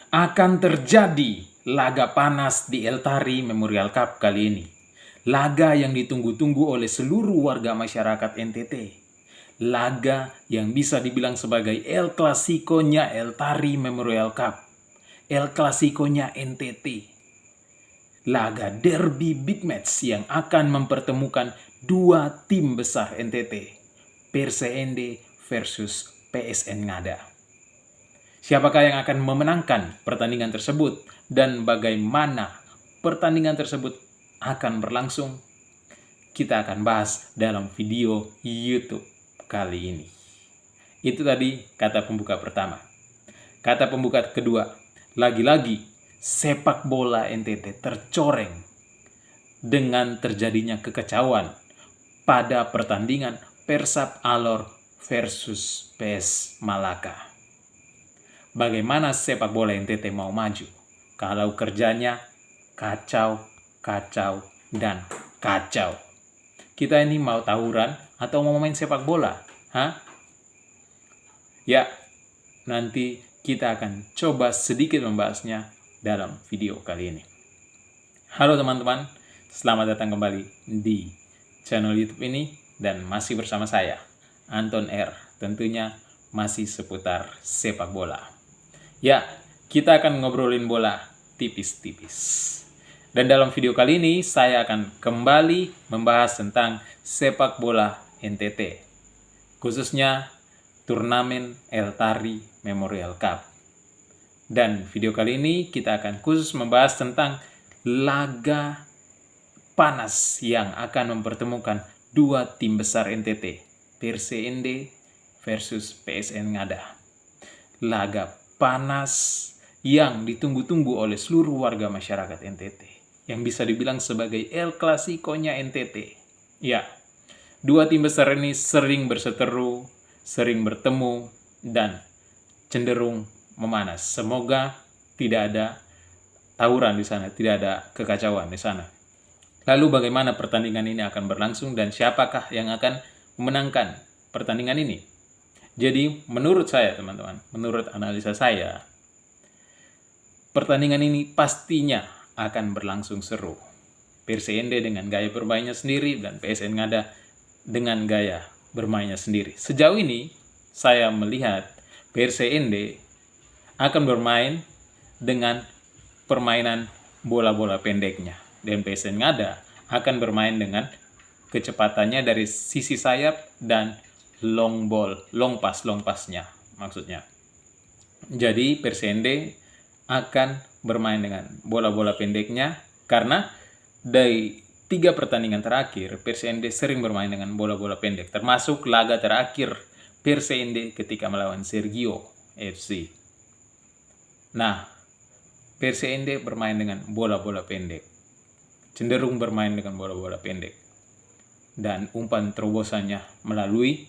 Akan terjadi laga panas di Eltari Memorial Cup kali ini. Laga yang ditunggu-tunggu oleh seluruh warga masyarakat NTT. Laga yang bisa dibilang sebagai El Clasico-nya Eltari Memorial Cup. El Clasico-nya NTT. Laga derby big match yang akan mempertemukan dua tim besar NTT. Persende versus PSN Ngada. Siapakah yang akan memenangkan pertandingan tersebut dan bagaimana pertandingan tersebut akan berlangsung? Kita akan bahas dalam video YouTube kali ini. Itu tadi kata pembuka pertama. Kata pembuka kedua, lagi-lagi sepak bola NTT tercoreng dengan terjadinya kekacauan pada pertandingan Persab Alor versus PS Malaka. Bagaimana sepak bola NTT mau maju kalau kerjanya kacau, dan kacau? Kita ini mau tawuran atau mau main sepak bola? Hah? Ya, nanti kita akan coba sedikit membahasnya dalam video kali ini. Halo teman-teman, selamat datang kembali di channel YouTube ini dan masih bersama saya, Anton R. Tentunya masih seputar sepak bola. Ya, kita akan ngobrolin bola tipis-tipis. Dan dalam video kali ini, saya akan kembali membahas tentang sepak bola NTT. Khususnya turnamen Eltari Memorial Cup. Dan video kali ini kita akan khusus membahas tentang laga panas yang akan mempertemukan dua tim besar NTT. Persende versus PSN Ngada. Laga panas yang ditunggu-tunggu oleh seluruh warga masyarakat NTT. Yang bisa dibilang sebagai El Clasico-nya NTT. Ya, dua tim besar ini sering berseteru, sering bertemu, dan cenderung memanas. Semoga tidak ada tawuran di sana, tidak ada kekacauan di sana. Lalu bagaimana pertandingan ini akan berlangsung dan siapakah yang akan memenangkan pertandingan ini? Jadi menurut saya teman-teman, menurut analisa saya, pertandingan ini pastinya akan berlangsung seru. Persende dengan gaya bermainnya sendiri dan PSN Ngada dengan gaya bermainnya sendiri. Sejauh ini saya melihat Persende akan bermain dengan permainan bola-bola pendeknya. Dan PSN Ngada akan bermain dengan kecepatannya dari sisi sayap dan long pass-nya maksudnya. Jadi Persende akan bermain dengan bola-bola pendeknya karena dari 3 pertandingan terakhir Persende sering bermain dengan bola-bola pendek, termasuk laga terakhir Persende ketika melawan Sergio FC. Nah, Persende bermain dengan bola-bola pendek, cenderung bermain dengan bola-bola pendek, dan umpan terobosannya melalui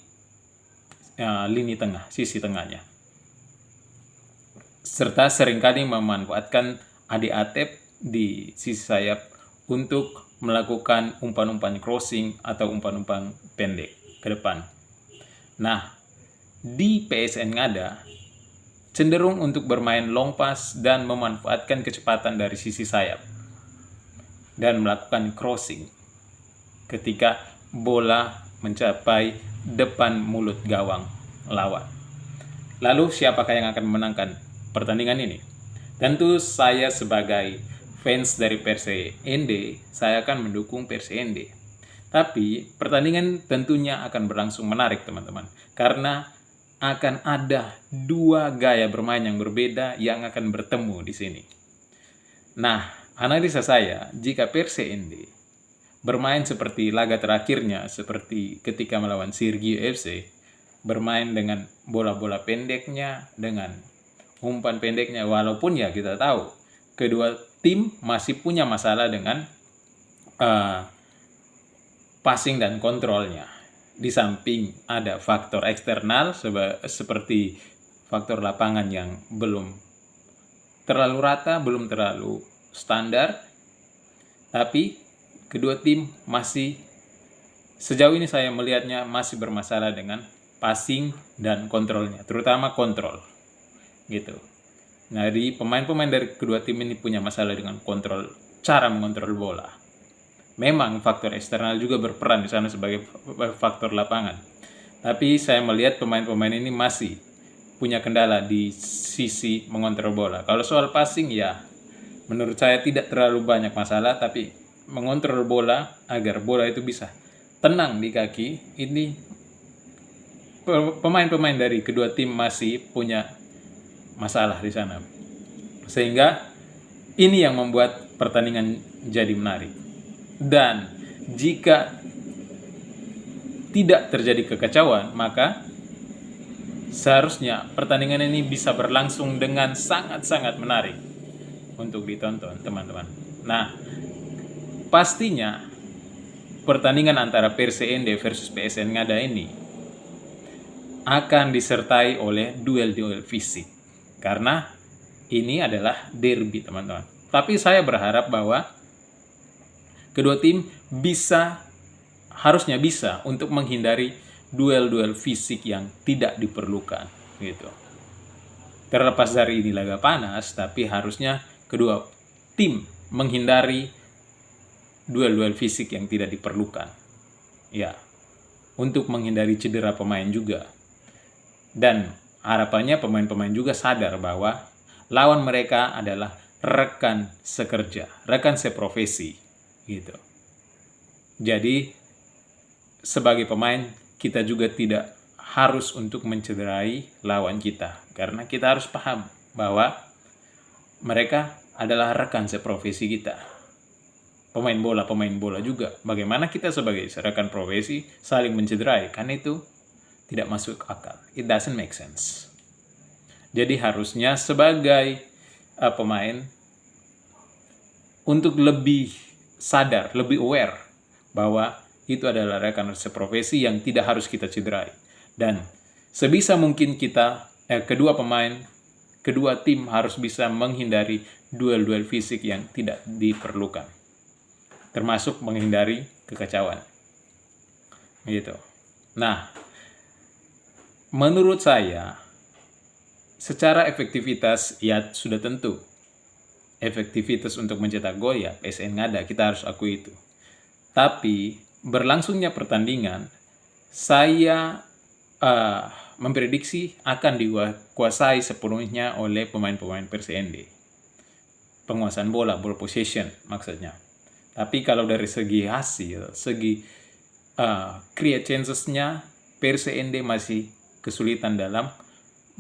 lini tengah, sisi tengahnya. Serta seringkali memanfaatkan Ade Atep di sisi sayap untuk melakukan umpan-umpan crossing atau umpan-umpan pendek ke depan. Nah, di PSN Ngada cenderung untuk bermain long pass dan memanfaatkan kecepatan dari sisi sayap dan melakukan crossing ketika bola mencapai depan mulut gawang lawan. Lalu siapakah yang akan memenangkan pertandingan ini? Tentu saya sebagai fans dari Persende, saya akan mendukung Persende. Tapi pertandingan tentunya akan berlangsung menarik teman-teman. Karena akan ada dua gaya bermain yang berbeda yang akan bertemu di sini. Nah, analisa saya, jika Persende bermain seperti laga terakhirnya, seperti ketika melawan Sergio FC, bermain dengan bola-bola pendeknya, dengan umpan pendeknya, walaupun ya kita tahu kedua tim masih punya masalah dengan passing dan kontrolnya. Di samping ada faktor eksternal seperti faktor lapangan yang belum terlalu rata, belum terlalu standar, tapi kedua tim masih, sejauh ini saya melihatnya masih bermasalah dengan passing dan kontrolnya, terutama kontrol gitu. Jadi pemain-pemain dari kedua tim ini punya masalah dengan cara mengontrol bola. Memang faktor eksternal juga berperan di sana sebagai faktor lapangan. Tapi saya melihat pemain-pemain ini masih punya kendala di sisi mengontrol bola. Kalau soal passing ya menurut saya tidak terlalu banyak masalah, tapi mengontrol bola agar bola itu bisa tenang di kaki, ini pemain-pemain dari kedua tim masih punya masalah di sana. Sehingga ini yang membuat pertandingan jadi menarik. Dan jika tidak terjadi kekacauan, maka seharusnya pertandingan ini bisa berlangsung dengan sangat-sangat menarik untuk ditonton, teman-teman. Nah, pastinya pertandingan antara PSND versus PSN Ngada ini akan disertai oleh duel-duel fisik. Karena ini adalah derby, teman-teman. Tapi saya berharap bahwa kedua tim harusnya bisa untuk menghindari duel-duel fisik yang tidak diperlukan, gitu. Terlepas dari ini laga panas, tapi harusnya kedua tim menghindari duel-duel fisik yang tidak diperlukan. Ya, untuk menghindari cedera pemain juga. Dan harapannya pemain-pemain juga sadar bahwa lawan mereka adalah rekan sekerja, rekan seprofesi, gitu. Jadi sebagai pemain kita juga tidak harus untuk mencederai lawan kita, karena kita harus paham bahwa mereka adalah rekan seprofesi kita. Pemain bola juga. Bagaimana kita sebagai rekan profesi saling mencederai? Kan itu tidak masuk akal. It doesn't make sense. Jadi harusnya sebagai pemain untuk lebih sadar, lebih aware bahwa itu adalah rekan seprofesi yang tidak harus kita cederai. Dan sebisa mungkin kedua tim harus bisa menghindari duel-duel fisik yang tidak diperlukan. Termasuk menghindari kekacauan. Gitu. Nah, menurut saya secara efektivitas ya sudah tentu. Efektivitas untuk mencetak gol ya PSN Ngada, kita harus akui itu. Tapi berlangsungnya pertandingan, saya memprediksi akan dikuasai sepenuhnya oleh pemain-pemain PSND. Penguasaan bola, ball possession maksudnya. Tapi kalau dari segi hasil, segi create chances-nya, PSND masih kesulitan dalam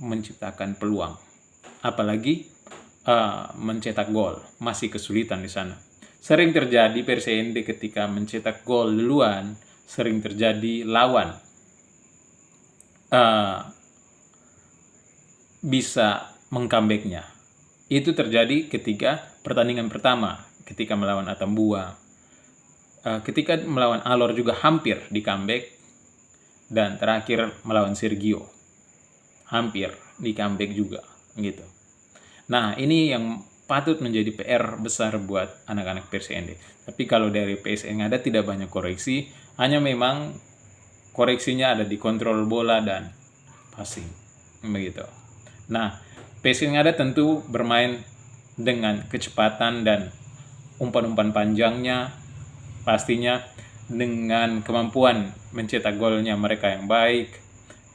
menciptakan peluang. Apalagi mencetak gol, masih kesulitan di sana. Sering terjadi PSND ketika mencetak gol duluan, sering terjadi lawan bisa meng-comeback-nya. Itu terjadi ketika pertandingan pertama, ketika melawan Atambua, ketika melawan Alor juga hampir di comeback, dan terakhir melawan Sergio hampir di comeback juga, gitu. Nah, ini yang patut menjadi PR besar buat anak-anak PSND. Tapi kalau dari PSN Ngada tidak banyak koreksi, hanya memang koreksinya ada di kontrol bola dan passing, begitu. Nah, PSN Ngada tentu bermain dengan kecepatan dan umpan-umpan panjangnya, pastinya dengan kemampuan mencetak golnya mereka yang baik.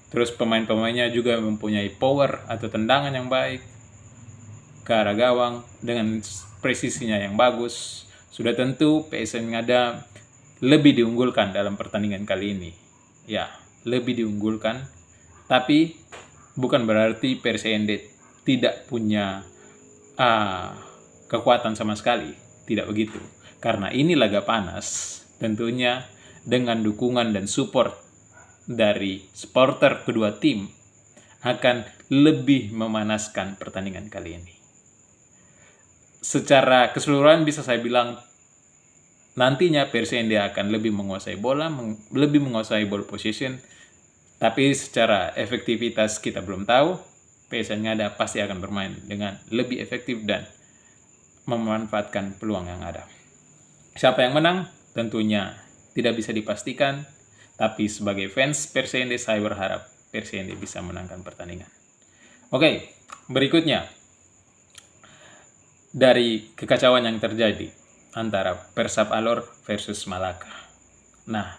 Terus pemain-pemainnya juga mempunyai power atau tendangan yang baik ke arah gawang dengan presisinya yang bagus. Sudah tentu PSN Ngada lebih diunggulkan dalam pertandingan kali ini. Ya, lebih diunggulkan. Tapi bukan berarti PSND tidak punya kekuatan sama sekali. Tidak begitu. Karena ini laga panas, tentunya dengan dukungan dan support dari supporter kedua tim akan lebih memanaskan pertandingan kali ini. Secara keseluruhan bisa saya bilang nantinya PSND akan lebih menguasai bola, lebih menguasai ball position, tapi secara efektivitas kita belum tahu. PSN Ngada pasti akan bermain dengan lebih efektif dan memanfaatkan peluang yang ada. Siapa yang menang? Tentunya tidak bisa dipastikan, tapi sebagai fans PSND saya berharap PSND bisa menangkan pertandingan. Oke, berikutnya dari kekacauan yang terjadi antara Persib Alor versus Malaka. Nah,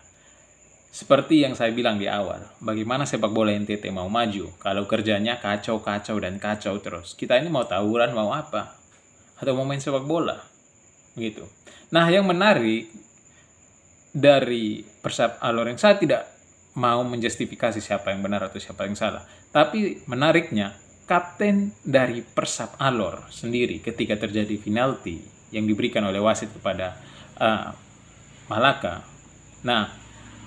seperti yang saya bilang di awal, bagaimana sepak bola NTT mau maju kalau kerjanya kacau, dan kacau terus? Kita ini mau tawuran, mau apa? Atau mau main sepak bola? Begitu. Nah, yang menarik dari Persib Alor, yang saya tidak mau menjustifikasi siapa yang benar atau siapa yang salah, tapi menariknya, kapten dari Persib Alor sendiri ketika terjadi penalti yang diberikan oleh wasit kepada Malaka. Nah,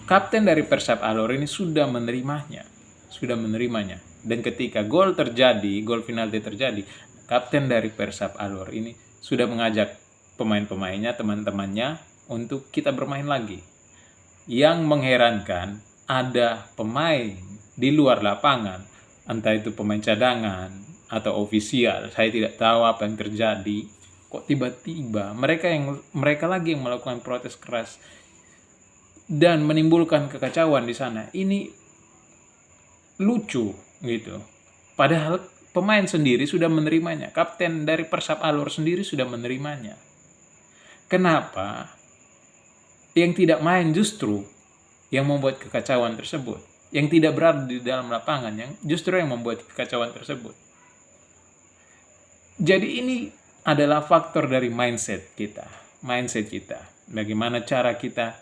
kapten dari Persib Alor ini sudah menerimanya. Dan ketika gol penalti terjadi, kapten dari Persib Alor ini sudah mengajak pemain-pemainnya, teman-temannya untuk kita bermain lagi. Yang mengherankan, ada pemain di luar lapangan, entah itu pemain cadangan atau ofisial, saya tidak tahu apa yang terjadi. Kok tiba-tiba mereka lagi yang melakukan protes keras dan menimbulkan kekacauan di sana. Ini lucu gitu. Padahal pemain sendiri sudah menerimanya. Kapten dari Persib Alor sendiri sudah menerimanya. Kenapa yang tidak main justru yang membuat kekacauan tersebut? Yang tidak berada di dalam lapangan yang justru yang membuat kekacauan tersebut. Jadi ini adalah faktor dari mindset kita. Bagaimana cara kita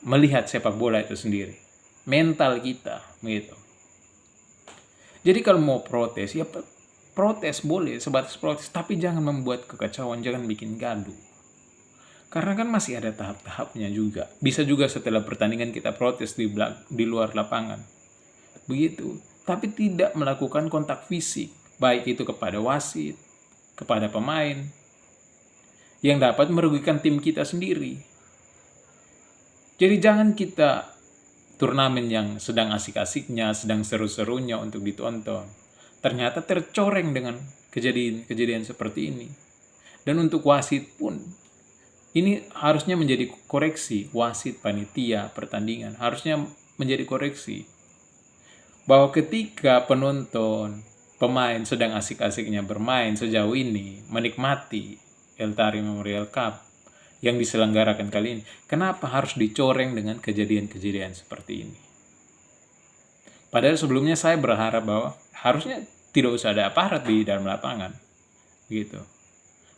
melihat sepak bola itu sendiri, mental kita, gitu. Jadi kalau mau protes, ya protes boleh, sebatas protes, tapi jangan membuat kekacauan, jangan bikin gaduh. Karena kan masih ada tahap-tahapnya juga. Bisa juga setelah pertandingan kita protes di luar lapangan, begitu. Tapi tidak melakukan kontak fisik, baik itu kepada wasit, kepada pemain, yang dapat merugikan tim kita sendiri. Jadi jangan kita turnamen yang sedang asik-asiknya, sedang seru-serunya untuk ditonton, ternyata tercoreng dengan kejadian seperti ini. Dan untuk wasit pun, ini harusnya menjadi koreksi. Wasit, panitia, pertandingan harusnya menjadi koreksi. Bahwa ketika penonton, pemain sedang asik-asiknya bermain sejauh ini, menikmati Eltari Memorial Cup yang diselenggarakan kali ini, kenapa harus dicoreng dengan kejadian-kejadian seperti ini? Padahal sebelumnya saya berharap bahwa harusnya tidak usah ada aparat di dalam lapangan, gitu.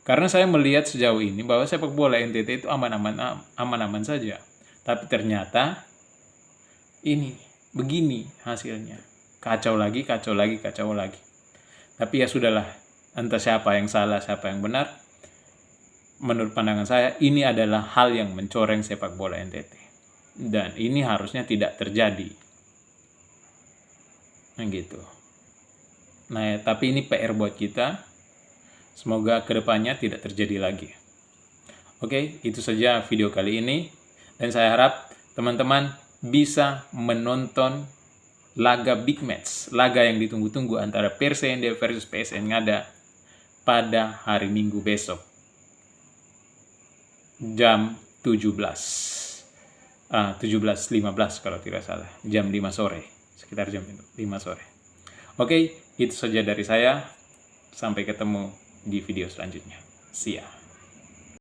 Karena saya melihat sejauh ini bahwa sepak bola NTT itu aman-aman saja. Tapi ternyata ini begini hasilnya. Kacau lagi. Tapi ya sudahlah, entah siapa yang salah, siapa yang benar. Menurut pandangan saya, ini adalah hal yang mencoreng sepak bola NTT. Dan ini harusnya tidak terjadi. Nah gitu. Nah, tapi ini PR buat kita. Semoga kedepannya tidak terjadi lagi. Oke, itu saja video kali ini. Dan saya harap teman-teman bisa menonton laga big match. Laga yang ditunggu-tunggu antara Persende versus PSN Ngada pada hari Minggu besok. Jam 17.15 kalau tidak salah, jam 5 sore, sekitar jam 5 sore. Oke, itu saja dari saya. Sampai ketemu di video selanjutnya. See ya.